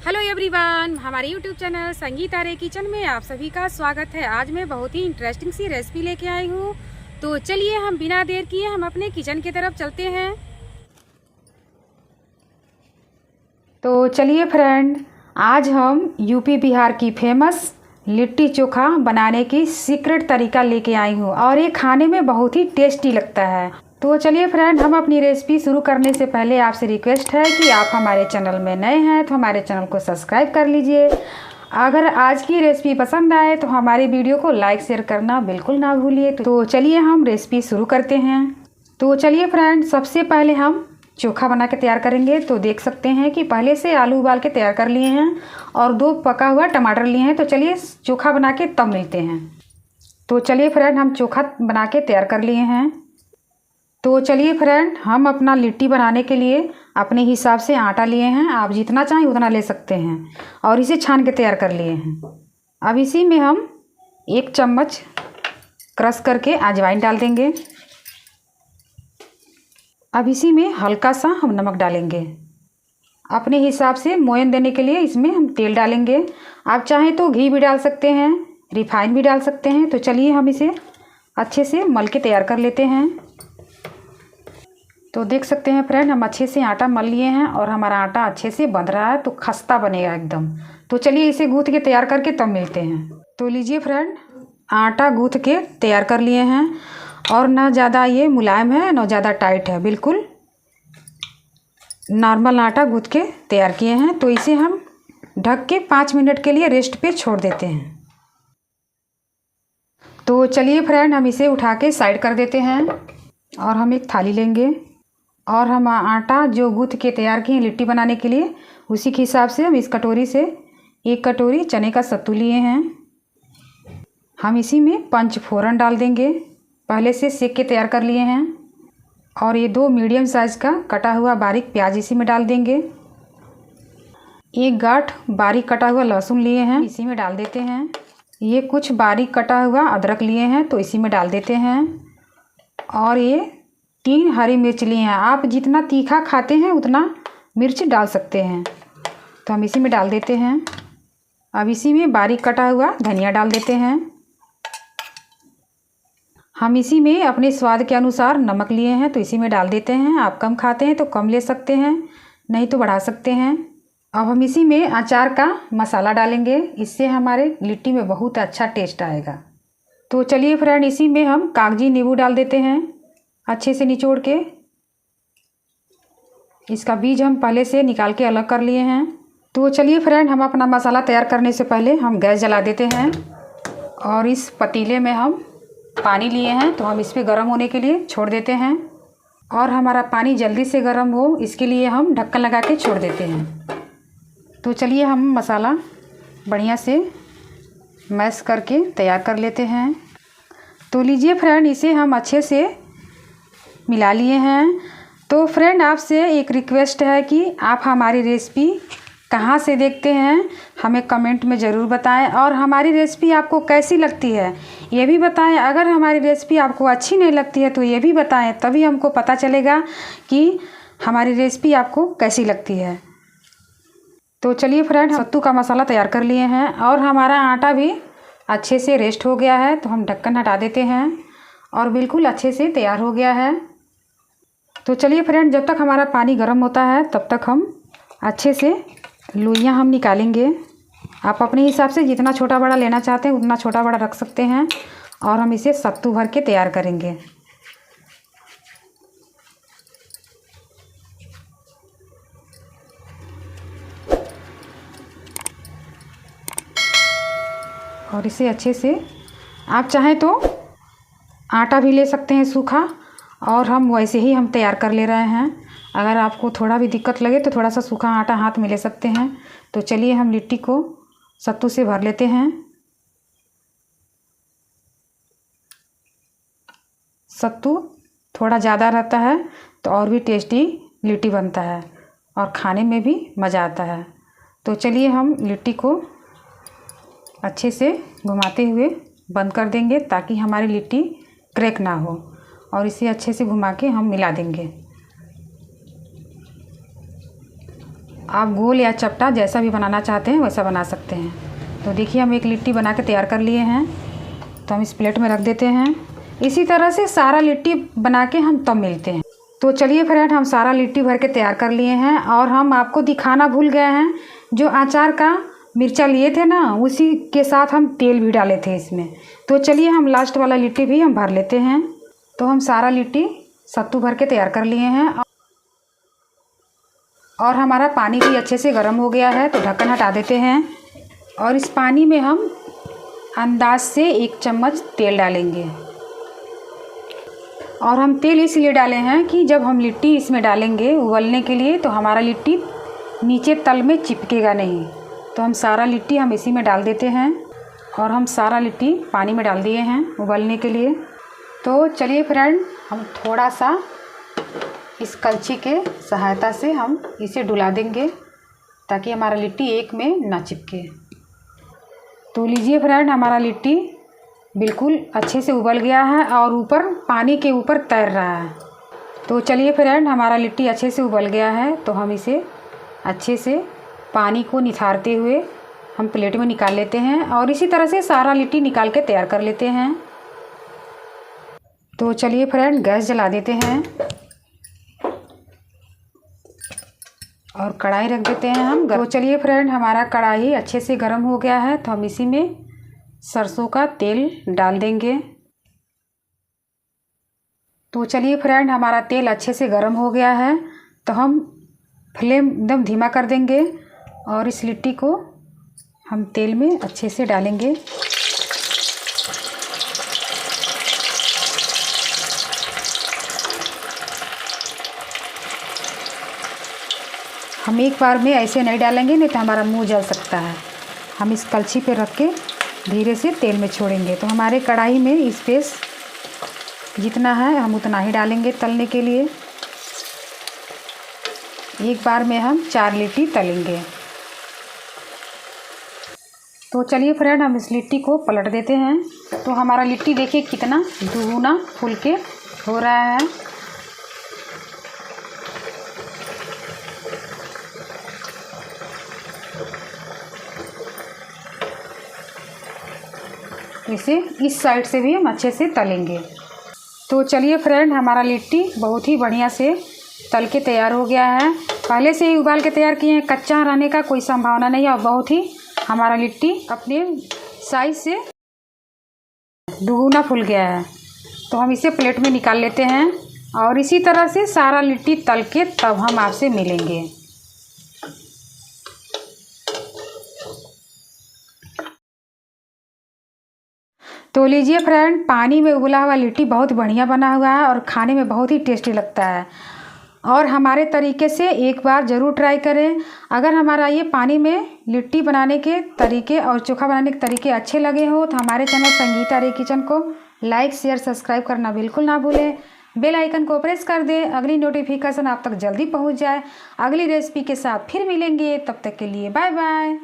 Hello everyone, हमारे YouTube channel Sangeeta रे kitchen में आप सभी का स्वागत है। आज मैं बहुत ही इंटरेस्टिंग सी रेसिपी लेके आई हूँ। तो चलिए हम बिना देर किए हम अपने किचन की तरफ चलते हैं। तो चलिए फ्रेंड, आज हम यूपी बिहार की फेमस लिट्टी चोखा बनाने की सीक्रेट तरीका लेके आई हूँ और ये खाने में बहुत ही टेस्टी लगता है। तो चलिए फ्रेंड, हम अपनी रेसिपी शुरू करने से पहले आपसे रिक्वेस्ट है कि आप हमारे चैनल में नए हैं तो हमारे चैनल को सब्सक्राइब कर लीजिए। अगर आज की रेसिपी पसंद आए तो हमारी वीडियो को लाइक शेयर करना बिल्कुल ना भूलिए। तो चलिए हम रेसिपी शुरू करते हैं। तो चलिए फ्रेंड, सबसे पहले हम चोखा बना के तैयार करेंगे। तो देख सकते हैं कि पहले से आलू उबाल के तैयार कर लिए हैं और 2 पका हुआ टमाटर लिए हैं। तो चलिए चोखा बना के तब मिलते हैं। तो चलिए फ्रेंड, हम चोखा बना के तैयार कर लिए हैं। तो चलिए फ्रेंड, हम अपना लिट्टी बनाने के लिए अपने हिसाब से आटा लिए हैं। आप जितना चाहें उतना ले सकते हैं और इसे छान के तैयार कर लिए हैं। अब इसी में हम 1 चम्मच क्रश करके अजवाइन डाल देंगे। अब इसी में हल्का सा हम नमक डालेंगे। अपने हिसाब से मोयन देने के लिए इसमें हम तेल डालेंगे। आप चाहें तो घी भी डाल सकते हैं, रिफाइन भी डाल सकते हैं। तो चलिए हम इसे अच्छे से मल के तैयार कर लेते हैं। तो देख सकते हैं फ्रेंड, हम अच्छे से आटा मल लिए हैं और हमारा आटा अच्छे से बंध रहा है, तो खस्ता बनेगा एकदम। तो चलिए इसे गूँथ के तैयार करके तब मिलते हैं। तो लीजिए फ्रेंड, आटा गूँथ के तैयार कर लिए हैं और ना ज़्यादा ये मुलायम है ना ज़्यादा टाइट है, बिल्कुल नॉर्मल आटा गूँथ के तैयार किए हैं। तो इसे हम ढक के 5 मिनट के लिए रेस्ट पे छोड़ देते हैं। तो चलिए फ्रेंड, हम इसे उठा के साइड कर देते हैं और हम एक थाली लेंगे और हम आटा जो गूँथ के तैयार किए लिट्टी बनाने के लिए, उसी के हिसाब से हम इस कटोरी से 1 कटोरी चने का सत्तू लिए हैं। हम इसी में 5 फोरन डाल देंगे, पहले से सेक के तैयार कर लिए हैं। और ये 2 मीडियम साइज़ का कटा हुआ बारीक प्याज इसी में डाल देंगे। 1 गांठ बारीक कटा हुआ लहसुन लिए हैं, इसी में डाल देते हैं। ये कुछ बारीक कटा हुआ अदरक लिए हैं, तो इसी में डाल देते हैं। और ये 3 हरी मिर्च लिए हैं। आप जितना तीखा खाते हैं उतना मिर्च डाल सकते हैं, तो हम इसी में डाल देते हैं। अब इसी में बारीक कटा हुआ धनिया डाल देते हैं। हम इसी में अपने स्वाद के अनुसार नमक लिए हैं, तो इसी में डाल देते हैं। आप कम खाते हैं तो कम ले सकते हैं, नहीं तो बढ़ा सकते हैं। अब हम इसी में अचार का मसाला डालेंगे, इससे हमारे लिट्टी में बहुत अच्छा टेस्ट आएगा। तो चलिए फ्रेंड, इसी में हम कागजी नींबू डाल देते हैं अच्छे से निचोड़ के। इसका बीज हम पहले से निकाल के अलग कर लिए हैं। तो चलिए फ्रेंड, हम अपना मसाला तैयार करने से पहले हम गैस जला देते हैं और इस पतीले में हम पानी लिए हैं, तो हम इस पर गर्म होने के लिए छोड़ देते हैं। और हमारा पानी जल्दी से गर्म हो इसके लिए हम ढक्कन लगा के छोड़ देते हैं। तो चलिए हम मसाला बढ़िया से मैश करके तैयार कर लेते हैं। तो लीजिए फ्रेंड, इसे हम अच्छे से मिला लिए हैं। तो फ्रेंड, आपसे एक रिक्वेस्ट है कि आप हमारी रेसिपी कहाँ से देखते हैं हमें कमेंट में ज़रूर बताएं और हमारी रेसिपी आपको कैसी लगती है ये भी बताएं। अगर हमारी रेसिपी आपको अच्छी नहीं लगती है तो ये भी बताएं, तभी हमको पता चलेगा कि हमारी रेसिपी आपको कैसी लगती है। तो चलिए फ्रेंड, सत्तू का मसाला तैयार कर लिए हैं और हमारा आटा भी अच्छे से रेस्ट हो गया है। तो हम ढक्कन हटा देते हैं और बिल्कुल अच्छे से तैयार हो गया है। तो चलिए फ्रेंड, जब तक हमारा पानी गर्म होता है तब तक हम अच्छे से लोइयाँ हम निकालेंगे। आप अपने हिसाब से जितना छोटा बड़ा लेना चाहते हैं उतना छोटा बड़ा रख सकते हैं और हम इसे सत्तू भर के तैयार करेंगे। और इसे अच्छे से आप चाहें तो आटा भी ले सकते हैं सूखा, और हम वैसे ही हम तैयार कर ले रहे हैं। अगर आपको थोड़ा भी दिक्कत लगे तो थोड़ा सा सूखा आटा हाथ में ले सकते हैं। तो चलिए हम लिट्टी को सत्तू से भर लेते हैं। सत्तू थोड़ा ज़्यादा रहता है तो और भी टेस्टी लिट्टी बनता है और खाने में भी मज़ा आता है। तो चलिए हम लिट्टी को अच्छे से घुमाते हुए बंद कर देंगे ताकि हमारी लिट्टी क्रैक ना हो, और इसे अच्छे से घुमा के हम मिला देंगे। आप गोल या चपटा जैसा भी बनाना चाहते हैं वैसा बना सकते हैं। तो देखिए हम एक लिट्टी बना के तैयार कर लिए हैं, तो हम इस प्लेट में रख देते हैं। इसी तरह से सारा लिट्टी बना के हम तब मिलते हैं। तो चलिए फ्रेंड, हम सारा लिट्टी भर के तैयार कर लिए हैं और हम आपको दिखाना भूल गए हैं, जो अचार का मिर्चा लिए थे ना, उसी के साथ हम तेल भी डाले थे इसमें। तो चलिए हम लास्ट वाला लिट्टी भी हम भर लेते हैं। तो हम सारा लिट्टी सत्तू भर के तैयार कर लिए हैं और हमारा पानी भी अच्छे से गर्म हो गया है। तो ढक्कन हटा देते हैं और इस पानी में हम अंदाज से 1 चम्मच तेल डालेंगे। और हम तेल इसलिए डाले हैं कि जब हम लिट्टी इसमें डालेंगे उबलने के लिए, तो हमारा लिट्टी नीचे तल में चिपकेगा नहीं। तो हम सारा लिट्टी हम इसी में डाल देते हैं और हम सारा लिट्टी पानी में डाल दिए हैं उबलने के लिए। तो चलिए फ्रेंड, हम थोड़ा सा इस कलछी के सहायता से हम इसे डुला देंगे ताकि हमारा लिट्टी एक में ना चिपके। तो लीजिए फ्रेंड, हमारा लिट्टी बिल्कुल अच्छे से उबल गया है और ऊपर पानी के ऊपर तैर रहा है। तो चलिए फ्रेंड, हमारा लिट्टी अच्छे से उबल गया है। तो हम इसे अच्छे से पानी को निथारते हुए हम प्लेट में निकाल लेते हैं और इसी तरह से सारा लिट्टी निकाल के तैयार कर लेते हैं। तो चलिए फ्रेंड, गैस जला देते हैं और कढ़ाई रख देते हैं हम। तो चलिए फ्रेंड, हमारा कढ़ाई अच्छे से गर्म हो गया है। तो हम इसी में सरसों का तेल डाल देंगे। तो चलिए फ्रेंड, हमारा तेल अच्छे से गर्म हो गया है। तो हम फ्लेम एकदम धीमा कर देंगे और इस लिट्टी को हम तेल में अच्छे से डालेंगे। हम एक बार में ऐसे नहीं डालेंगे, नहीं तो हमारा मुंह जल सकता है। हम इस कलछी पे रख के धीरे से तेल में छोड़ेंगे। तो हमारे कढ़ाई में स्पेस जितना है हम उतना ही डालेंगे तलने के लिए। एक बार में हम 4 लिट्टी तलेंगे। तो चलिए फ्रेंड, हम इस लिट्टी को पलट देते हैं। तो हमारा लिट्टी देखिए कितना दुगुना फूल के हो रहा है। इसे इस साइड से भी हम अच्छे से तलेंगे। तो चलिए फ्रेंड, हमारा लिट्टी बहुत ही बढ़िया से तल के तैयार हो गया है। पहले से ही उबाल के तैयार किए हैं, कच्चा रहने का कोई संभावना नहीं है और बहुत ही हमारा लिट्टी अपने साइज से दुगुना फूल गया है। तो हम इसे प्लेट में निकाल लेते हैं और इसी तरह से सारा लिट्टी तल के तब हम आपसे मिलेंगे। तो लीजिए फ्रेंड, पानी में उबला हुआ लिट्टी बहुत बढ़िया बना हुआ है और खाने में बहुत ही टेस्टी लगता है। और हमारे तरीके से एक बार ज़रूर ट्राई करें। अगर हमारा ये पानी में लिट्टी बनाने के तरीके और चोखा बनाने के तरीके अच्छे लगे हो तो हमारे चैनल संगीता रे किचन को लाइक शेयर सब्सक्राइब करना बिल्कुल ना भूलें। बेल आइकन को प्रेस कर दें, अगली नोटिफिकेशन आप तक जल्दी पहुंच जाए। अगली रेसिपी के साथ फिर मिलेंगे, तब तक के लिए बाय बाय।